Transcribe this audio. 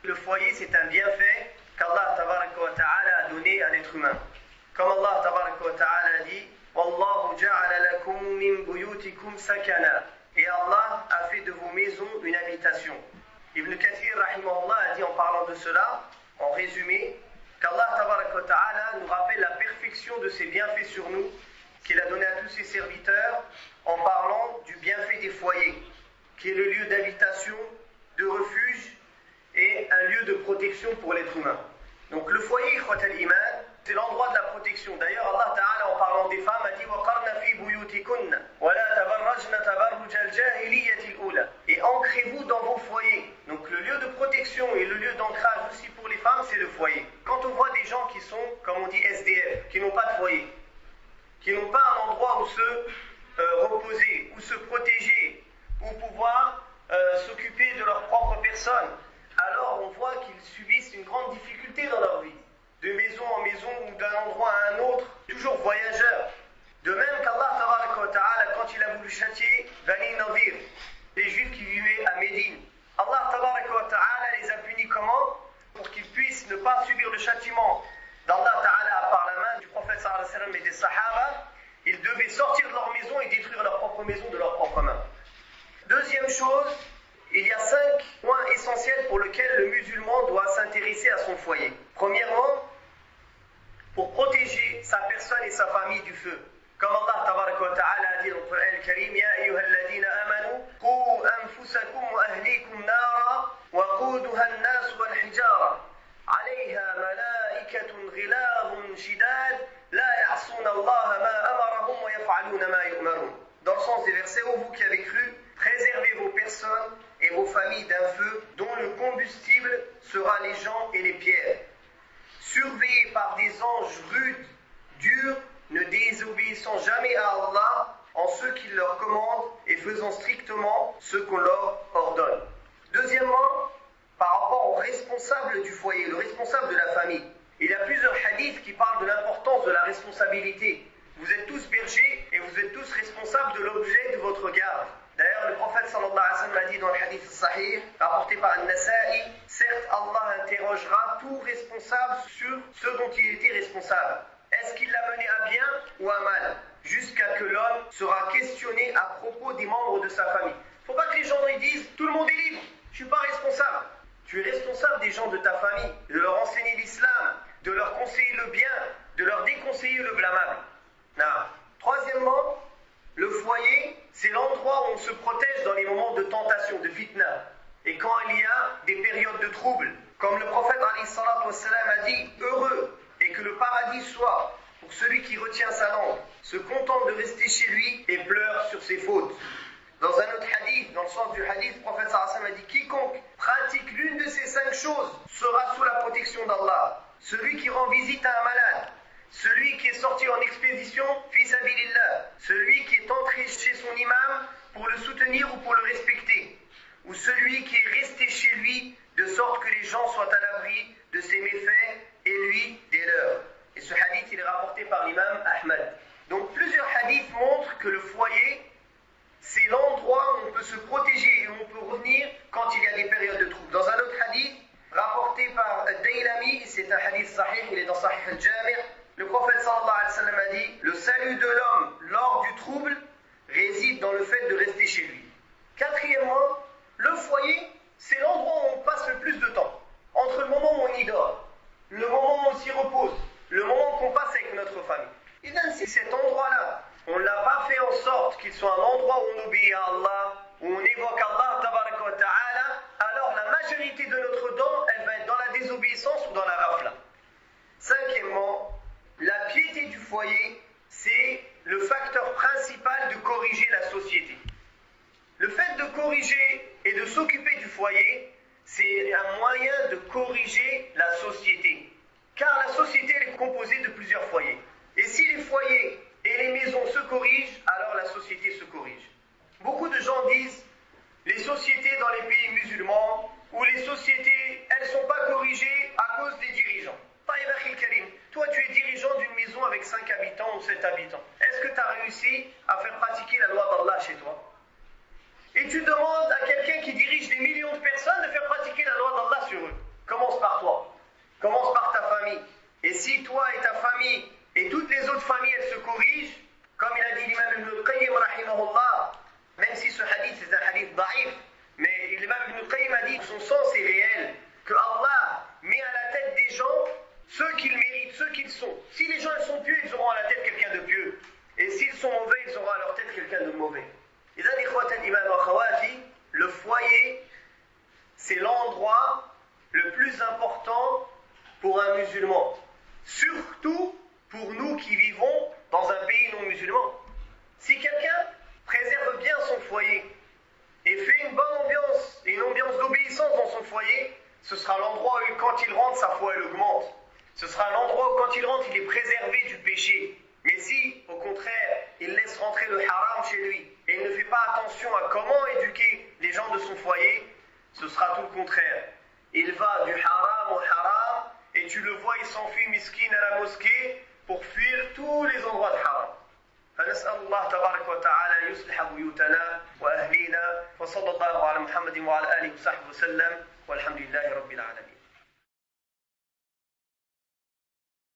Le foyer, c'est un bienfait qu'Allah tabaraka wa ta'ala a donné à l'être humain. Comme Allah tabaraka wa ta'ala a dit Wallahu ja'ala lakum min buyutikum sakana. Et Allah a fait de vos maisons une habitation. Ibn Kathir rahimahullah a dit en parlant de cela, en résumé, qu'Allah tabaraka wa ta'ala nous rappelle la perfection de ses bienfaits sur nous, qu'il a donné à tous ses serviteurs, en parlant du bienfait des foyers, qui est le lieu d'habitation, de refuge et un lieu de protection pour l'être humain. Donc le foyer, ikhwat al-iman, c'est l'endroit de la protection. D'ailleurs, Allah Ta'ala, en parlant des femmes, a dit وَقَرْنَ فِي بُيُوتِكُنَّ وَلَا تَبَرَّجْنَ تَبَرُّجَ الْجَاهِلِيَّةِ الْأُولَى. Et ancrez-vous dans vos foyers. Donc le lieu de protection et le lieu d'ancrage aussi pour les femmes, c'est le foyer. Quand on voit des gens qui sont, comme on dit, SDF, qui n'ont pas de foyer, qui n'ont pas un endroit où se reposer, où se protéger, où pouvoir s'occuper de leur propre personne, alors on voit qu'ils subissent une grande difficulté dans leur vie, de maison en maison ou d'un endroit à un autre, toujours voyageurs. De même qu'Allah tabaraka wa ta'ala, quand il a voulu châtier Bani Nadir, les juifs qui vivaient à Médine, Allah tabaraka wa ta'ala les a punis comment? Pour qu'ils puissent ne pas subir le châtiment d'Allah ta'ala par la main du prophète sallallahu alayhi wa sallam et des sahaba. Ils devaient sortir de leur maison et détruire leur propre maison de leurs propres mains. Deuxième chose, il y a 5 points essentiels pour lesquels le musulman doit s'intéresser à son foyer. Premièrement, pour protéger sa personne et sa famille du feu. Comme Allah tabaraka wa ta'ala a dit dans le Coran al-Karim, Ya ayyuhalladhina amanu, qu anfusakum wa ahlikum nara, wa quduha an-nas wal hijara, alayha malaikatun ghilazun shidad, la ya'suna Allah ma amarahum wa yaf'aluna ma yu'marun. Dans le sens des versets, ô vous qui avez cru, préservez vos personnes et vos familles d'un feu dont le combustible sera les gens et les pierres. Surveillés par des anges rudes, durs, ne désobéissant jamais à Allah en ce qu'il leur commande et faisant strictement ce qu'on leur ordonne. Deuxièmement, par rapport au responsable du foyer, le responsable de la famille. Il y a plusieurs hadiths qui parlent de l'importance de la responsabilité. Vous êtes tous bergers et vous êtes tous responsables de l'objet de votre garde. D'ailleurs, le prophète sallallahu alayhi wa sallam a dit dans le hadith sahih, rapporté par An-Nasa'i, certes Allah interrogera tout responsable sur ce dont il était responsable. Est-ce qu'il l'a mené à bien ou à mal? Jusqu'à que l'homme sera questionné à propos des membres de sa famille. Il ne faut pas que les gens ils disent, tout le monde est libre, je ne suis pas responsable. Tu es responsable des gens de ta famille, de leur enseigner l'islam, de leur conseiller le bien, de leur déconseiller le blâmable. Non. Troisièmement, le foyer, c'est l'endroit où on se protège dans les moments de tentation, de fitna. Et quand il y a des périodes de trouble, comme le prophète alayhi salatu wassalam a dit, heureux, et que le paradis soit pour celui qui retient sa langue, se contente de rester chez lui et pleure sur ses fautes. Dans un autre hadith, dans le sens du hadith, le prophète sallallahu alayhi wa sallam a dit, quiconque pratique l'une de ces 5 choses sera sous la protection d'Allah. Celui qui rend visite à un malade, celui qui est sorti en expédition, fi sabilillah, celui qui est entré chez son imam pour le soutenir ou pour le respecter, ou celui qui est resté chez lui de sorte que les gens soient à l'abri de ses méfaits et lui des leurs. Et ce hadith, il est rapporté par l'imam Ahmad. Donc plusieurs hadiths montrent que le foyer, c'est l'endroit où on peut se protéger et où on peut revenir quand il y a des périodes de trouble. Dans un autre hadith, rapporté par Daylami, c'est un hadith sahih, il est dans Sahih al-Jami', le prophète sallallahu alayhi wa sallam a dit, le salut de l'homme lors du trouble réside dans le fait de rester chez lui. Quatrièmement, le foyer, c'est l'endroit où on passe le plus de temps. Entre le moment où on y dort, le moment où on s'y repose, le moment qu'on passe avec notre famille. Et bien, si cet endroit-là, on ne l'a pas fait en sorte qu'il soit un endroit où on obéit à Allah, où on évoque Allah tabaraka wa ta'ala, alors la majorité de notre temps, elle va être dans la désobéissance ou dans la rafla. Cinquièmement, la piété du foyer, c'est le facteur principal de corriger la société. Le fait de corriger et de s'occuper du foyer, c'est un moyen de corriger la société. Car la société est composée de plusieurs foyers. Et si les foyers et les maisons se corrigent, alors la société se corrige. Beaucoup de gens disent, les sociétés dans les pays musulmans, ou les sociétés, elles ne sont pas corrigées à cause des dirigeants. Toi, tu es dirigeant d'une maison avec 5 habitants ou 7 habitants. Est-ce que tu as réussi à faire pratiquer la loi d'Allah chez toi? Et si toi et ta famille et toutes les autres familles elles se corrigent, comme il a dit l'imam Ibn al-Qayyim rahimahullah, même si ce hadith c'est un hadith daïf, mais l'imam Ibn al-Qayyim a dit que son sens est réel, que Allah met à la tête des gens ceux qu'ils méritent, ceux qu'ils sont. Si les gens ils sont pieux, ils auront à la tête quelqu'un de pieux. Et s'ils sont mauvais, ils auront à leur tête quelqu'un de mauvais. Le foyer, c'est l'endroit le plus important pour un musulman. Surtout pour nous qui vivons dans un pays non musulman. Si quelqu'un préserve bien son foyer et fait une bonne ambiance et une ambiance d'obéissance dans son foyer, ce sera l'endroit où quand il rentre, sa foi elle augmente. Ce sera l'endroit où quand il rentre, il est préservé du péché. Mais si, au contraire, il laisse rentrer le haram chez lui et il ne fait pas attention à comment éduquer les gens de son foyer, ce sera tout le contraire. Il va du haram au haram et tu le vois, il s'enfuit miskin à la mosquée pour fuir tous les endroits de haram. فنسأل الله تبارك وتعالى أن يصلح بيوتنا وأهلينا وصلى الله على محمد وعلى آله وصحبه وسلم والحمد لله رب العالمين.